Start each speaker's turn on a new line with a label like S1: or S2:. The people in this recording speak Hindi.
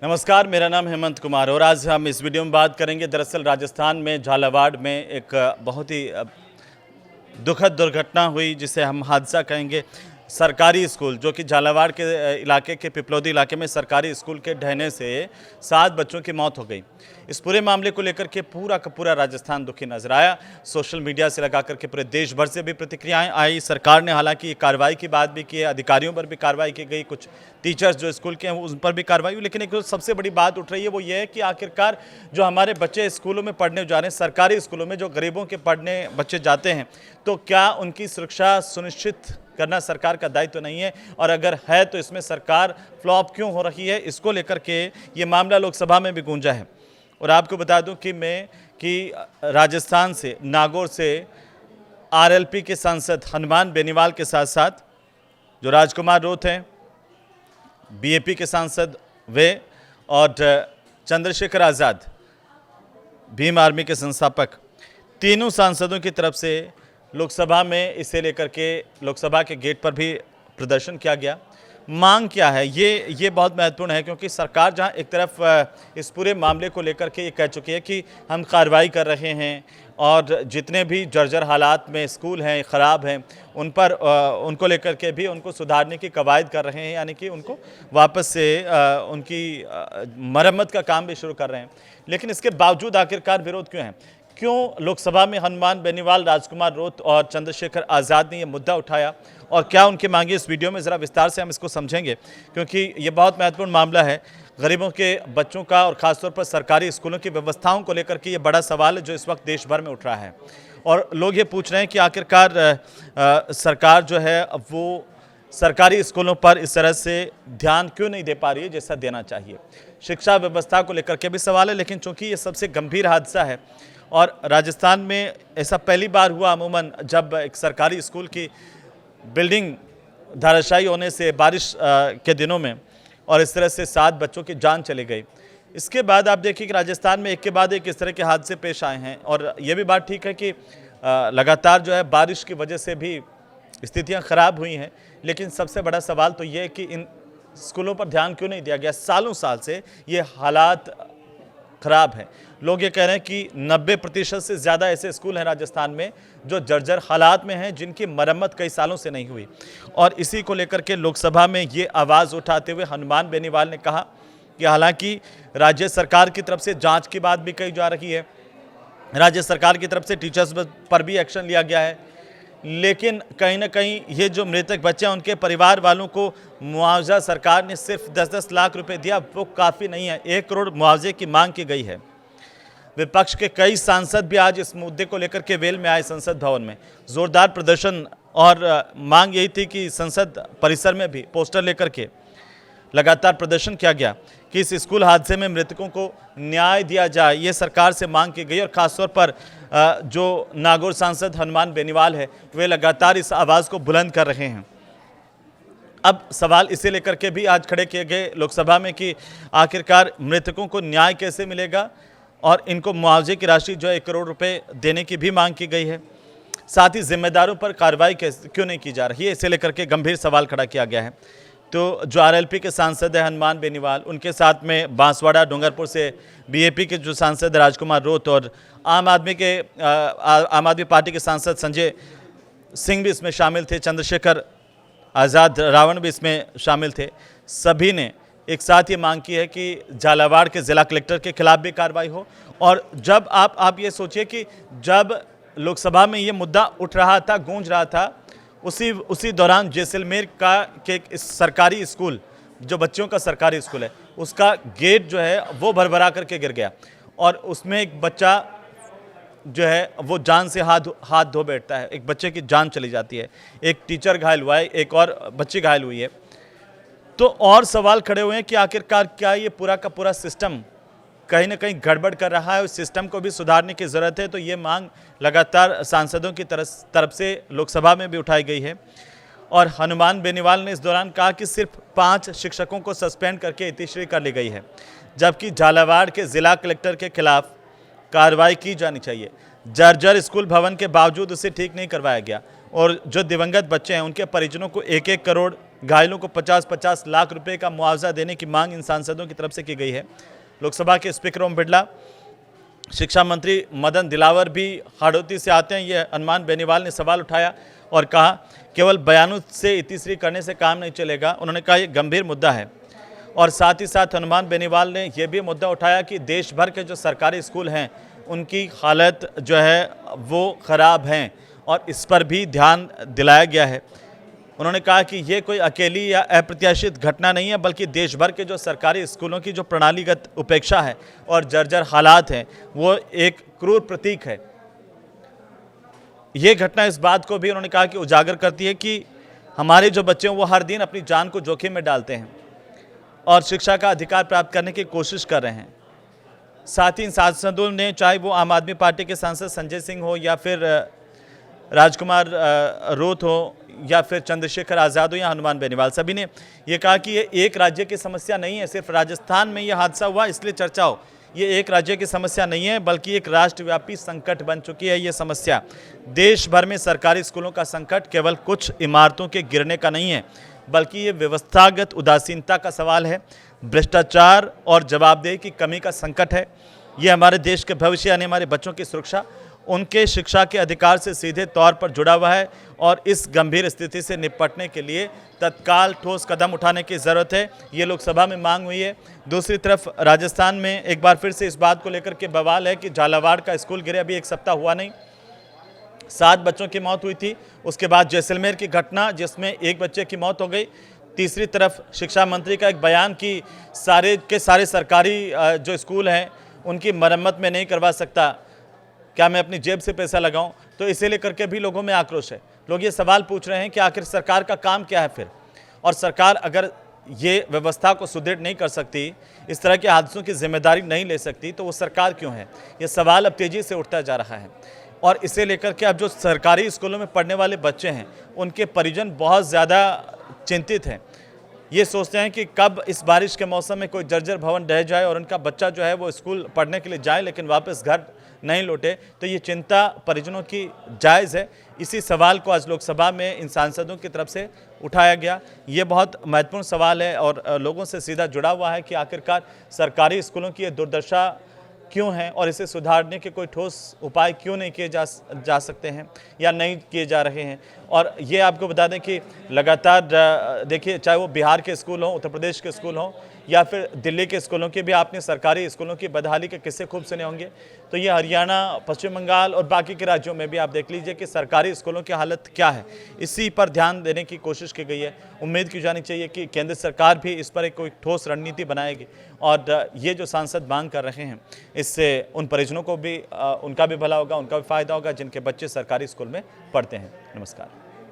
S1: नमस्कार, मेरा नाम हेमंत कुमार और आज हम इस वीडियो में बात करेंगे। दरअसल राजस्थान में झालावाड़ में एक बहुत ही दुखद दुर्घटना हुई, जिसे हम हादसा कहेंगे। सरकारी स्कूल जो कि झालावाड़ के इलाके के पिपलौदी इलाके में सरकारी स्कूल के ढहने से 7 बच्चों की मौत हो गई। इस पूरे मामले को लेकर के पूरा का पूरा राजस्थान दुखी नजर आया। सोशल मीडिया से लगा करके पूरे देश भर से भी प्रतिक्रियाएं आई। सरकार ने हालांकि कार्रवाई की बात भी की है, अधिकारियों पर भी कार्रवाई की गई, कुछ टीचर्स जो स्कूल के हैं उन पर भी कार्रवाई हुई। लेकिन एक जो सबसे बड़ी बात उठ रही है वो ये है कि आखिरकार जो हमारे बच्चे स्कूलों में पढ़ने जा रहे हैं, सरकारी स्कूलों में जो गरीबों के पढ़ने बच्चे जाते हैं, तो क्या उनकी सुरक्षा सुनिश्चित करना सरकार का दायित्व नहीं है? और अगर है तो इसमें सरकार फ्लॉप क्यों हो रही है? इसको लेकर के ये मामला लोकसभा में भी गूंजा है। और आपको बता दूं कि राजस्थान से, नागौर से आरएलपी के सांसद हनुमान बेनीवाल के साथ साथ जो राजकुमार रोत हैं, बीएपी के सांसद वे, और चंद्रशेखर आज़ाद भीम आर्मी के संस्थापक, तीनों सांसदों की तरफ से लोकसभा में इसे लेकर के लोकसभा के गेट पर भी प्रदर्शन किया गया। मांग क्या है, ये बहुत महत्वपूर्ण है, क्योंकि सरकार जहां एक तरफ इस पूरे मामले को लेकर के ये कह चुकी है कि हम कार्रवाई कर रहे हैं और जितने भी जर्जर हालात में स्कूल हैं, ख़राब हैं, उन पर उनको लेकर के भी उनको सुधारने की कवायद कर रहे हैं, यानी कि उनको वापस से उनकी मरम्मत का काम भी शुरू कर रहे हैं। लेकिन इसके बावजूद आखिरकार विरोध क्यों है? क्यों लोकसभा में हनुमान बेनीवाल, राजकुमार रोत और चंद्रशेखर आज़ाद ने ये मुद्दा उठाया, और क्या उनकी मांगे? इस वीडियो में ज़रा विस्तार से हम इसको समझेंगे, क्योंकि ये बहुत महत्वपूर्ण मामला है। गरीबों के बच्चों का और ख़ासतौर पर सरकारी स्कूलों की व्यवस्थाओं को लेकर के ये बड़ा सवाल है जो इस वक्त देश भर में उठ रहा है। और लोग ये पूछ रहे हैं कि आखिरकार सरकार जो है वो सरकारी स्कूलों पर इस तरह से ध्यान क्यों नहीं दे पा रही है जैसा देना चाहिए। शिक्षा व्यवस्था को लेकर के भी सवाल है, लेकिन चूंकि ये सबसे गंभीर हादसा है और राजस्थान में ऐसा पहली बार हुआ अमूमन, जब एक सरकारी स्कूल की बिल्डिंग धराशायी होने से बारिश के दिनों में और इस तरह से 7 बच्चों की जान चली गई। इसके बाद आप देखिए कि राजस्थान में एक के बाद एक इस तरह के हादसे पेश आए हैं। और ये भी बात ठीक है कि लगातार जो है बारिश की वजह से भी स्थितियां खराब हुई हैं, लेकिन सबसे बड़ा सवाल तो ये है कि इन स्कूलों पर ध्यान क्यों नहीं दिया गया। सालों साल से ये हालात खराब है। लोग ये कह रहे हैं कि 90% से ज़्यादा ऐसे स्कूल हैं राजस्थान में जो जर्जर हालात में हैं, जिनकी मरम्मत कई सालों से नहीं हुई। और इसी को लेकर के लोकसभा में ये आवाज़ उठाते हुए हनुमान बेनीवाल ने कहा कि हालांकि राज्य सरकार की तरफ से जांच की बात भी कही जा रही है, राज्य सरकार की तरफ से टीचर्स पर भी एक्शन लिया गया है, लेकिन कहीं ना कहीं ये जो मृतक बच्चे हैं उनके परिवार वालों को मुआवजा सरकार ने सिर्फ 10-10 लाख रुपए दिया, वो काफ़ी नहीं है। 1 करोड़ मुआवजे की मांग की गई है। विपक्ष के कई सांसद भी आज इस मुद्दे को लेकर के वेल में आए संसद भवन में। जोरदार प्रदर्शन और मांग यही थी कि संसद परिसर में भी पोस्टर लेकर के लगातार प्रदर्शन किया गया कि इस स्कूल हादसे में मृतकों को न्याय दिया जाए। ये सरकार से मांग की गई और खासतौर पर जो नागौर सांसद हनुमान बेनीवाल है, वे लगातार इस आवाज़ को बुलंद कर रहे हैं। अब सवाल इसे लेकर के भी आज खड़े किए गए लोकसभा में कि आखिरकार मृतकों को न्याय कैसे मिलेगा, और इनको मुआवजे की राशि जो है 1 करोड़ रुपए देने की भी मांग की गई है। साथ ही जिम्मेदारों पर कार्रवाई क्यों नहीं की जा रही है, इसे लेकर के गंभीर सवाल खड़ा किया गया है। तो जो आरएलपी के सांसद है हनुमान बेनीवाल, उनके साथ में बांसवाड़ा डूंगरपुर से बीएपी के जो सांसद राजकुमार रोत और आम आदमी पार्टी के सांसद संजय सिंह भी इसमें शामिल थे, चंद्रशेखर आज़ाद रावण भी इसमें शामिल थे। सभी ने एक साथ ये मांग की है कि झालावाड़ के जिला कलेक्टर के खिलाफ भी कार्रवाई हो। और जब आप ये सोचिए कि जब लोकसभा में ये मुद्दा उठ रहा था, गूंज रहा था, उसी दौरान जैसलमेर के इस सरकारी स्कूल, जो बच्चों का सरकारी स्कूल है, उसका गेट जो है वो भरभरा करके गिर गया और उसमें एक बच्चा जो है वो जान से हाथ धो बैठता है। एक बच्चे की जान चली जाती है, एक टीचर घायल हुआ है, एक और बच्ची घायल हुई है। तो और सवाल खड़े हुए हैं कि आखिरकार क्या ये पूरा का पूरा सिस्टम कहीं ना कहीं गड़बड़ कर रहा है, उस सिस्टम को भी सुधारने की ज़रूरत है। तो ये मांग लगातार सांसदों की तरफ से लोकसभा में भी उठाई गई है। और हनुमान बेनीवाल ने इस दौरान कहा कि सिर्फ 5 शिक्षकों को सस्पेंड करके इतिश्री कर ली गई है, जबकि झालावाड़ के जिला कलेक्टर के खिलाफ कार्रवाई की जानी चाहिए। जर्जर स्कूल भवन के बावजूद उसे ठीक नहीं करवाया गया और जो दिवंगत बच्चे हैं उनके परिजनों को 1-1 करोड़ घायलों को 50-50 लाख रुपए का मुआवजा देने की मांग इन सांसदों की तरफ से की गई है। लोकसभा के स्पीकर ओम बिरला, शिक्षा मंत्री मदन दिलावर भी हाड़ौती से आते हैं। ये हनुमान बेनीवाल ने सवाल उठाया और कहा केवल बयानों से इतिश्री करने से काम नहीं चलेगा। उन्होंने कहा यह गंभीर मुद्दा है और साथ ही साथ हनुमान बेनीवाल ने यह भी मुद्दा उठाया कि देश भर के जो सरकारी स्कूल हैं उनकी हालत जो है वो ख़राब हैं और इस पर भी ध्यान दिलाया गया है। उन्होंने कहा कि ये कोई अकेली या अप्रत्याशित घटना नहीं है, बल्कि देश भर के जो सरकारी स्कूलों की जो प्रणालीगत उपेक्षा है और जर्जर हालात हैं वो एक क्रूर प्रतीक है। ये घटना इस बात को भी उन्होंने कहा कि उजागर करती है कि हमारे जो बच्चे हैं वो हर दिन अपनी जान को जोखिम में डालते हैं और शिक्षा का अधिकार प्राप्त करने की कोशिश कर रहे हैं। साथ ही इन सांसदों ने, चाहे वो आम आदमी पार्टी के सांसद संजय सिंह हो या फिर राजकुमार रोत हो या फिर चंद्रशेखर आज़ाद हो या हनुमान बेनीवाल, सभी ने ये कहा कि ये एक राज्य की समस्या नहीं है, सिर्फ राजस्थान में ये हादसा हुआ इसलिए चर्चा हो। ये एक राज्य की समस्या नहीं है बल्कि एक राष्ट्रव्यापी संकट बन चुकी है। ये समस्या देश भर में सरकारी स्कूलों का संकट केवल कुछ इमारतों के गिरने का नहीं है, बल्कि ये व्यवस्थागत उदासीनता का सवाल है, भ्रष्टाचार और जवाबदेही की कमी का संकट है। ये हमारे देश के भविष्य यानी हमारे बच्चों की सुरक्षा, उनके शिक्षा के अधिकार से सीधे तौर पर जुड़ा हुआ है और इस गंभीर स्थिति से निपटने के लिए तत्काल ठोस कदम उठाने की ज़रूरत है। ये लोकसभा में मांग हुई है। दूसरी तरफ राजस्थान में एक बार फिर से इस बात को लेकर के बवाल है कि झालावाड़ का स्कूल गिरे अभी एक सप्ताह हुआ नहीं, 7 बच्चों की मौत हुई थी। उसके बाद जैसलमेर की घटना जिसमें एक बच्चे की मौत हो गई। तीसरी तरफ शिक्षा मंत्री का एक बयान कि सारे के सारे सरकारी जो स्कूल हैं उनकी मरम्मत में नहीं करवा सकता, क्या मैं अपनी जेब से पैसा लगाऊं? तो इसे लेकर के भी लोगों में आक्रोश है। लोग ये सवाल पूछ रहे हैं कि आखिर सरकार का काम क्या है फिर, और सरकार अगर ये व्यवस्था को सुदृढ़ नहीं कर सकती, इस तरह के हादसों की जिम्मेदारी नहीं ले सकती, तो वो सरकार क्यों है? ये सवाल अब तेज़ी से उठता जा रहा है और इसे लेकर के अब जो सरकारी स्कूलों में पढ़ने वाले बच्चे हैं उनके परिजन बहुत ज़्यादा चिंतित हैं। ये सोचते हैं कि कब इस बारिश के मौसम में कोई जर्जर भवन ढह जाए और उनका बच्चा जो है वो स्कूल पढ़ने के लिए जाए लेकिन वापस घर नहीं लौटे। तो ये चिंता परिजनों की जायज़ है। इसी सवाल को आज लोकसभा में इन सांसदों की तरफ से उठाया गया। ये बहुत महत्वपूर्ण सवाल है और लोगों से सीधा जुड़ा हुआ है कि आखिरकार सरकारी स्कूलों की ये दुर्दशा क्यों है और इसे सुधारने के कोई ठोस उपाय क्यों नहीं किए जा सकते हैं या नहीं किए जा रहे हैं। और ये आपको बता दें कि लगातार देखिए, चाहे वो बिहार के स्कूल हों, उत्तर प्रदेश के स्कूल हों या फिर दिल्ली के स्कूलों के भी आपने सरकारी स्कूलों की बदहाली के किस्से खूब सुने होंगे। तो ये हरियाणा, पश्चिम बंगाल और बाकी के राज्यों में भी आप देख लीजिए कि सरकारी स्कूलों की हालत क्या है। इसी पर ध्यान देने की कोशिश की गई है। उम्मीद की जानी चाहिए कि केंद्र सरकार भी इस पर एक कोई ठोस रणनीति बनाएगी और ये जो सांसद मांग कर रहे हैं इससे उन परिजनों को भी उनका भी भला होगा, उनका भी फायदा होगा जिनके बच्चे सरकारी स्कूल में पढ़ते हैं। नमस्कार।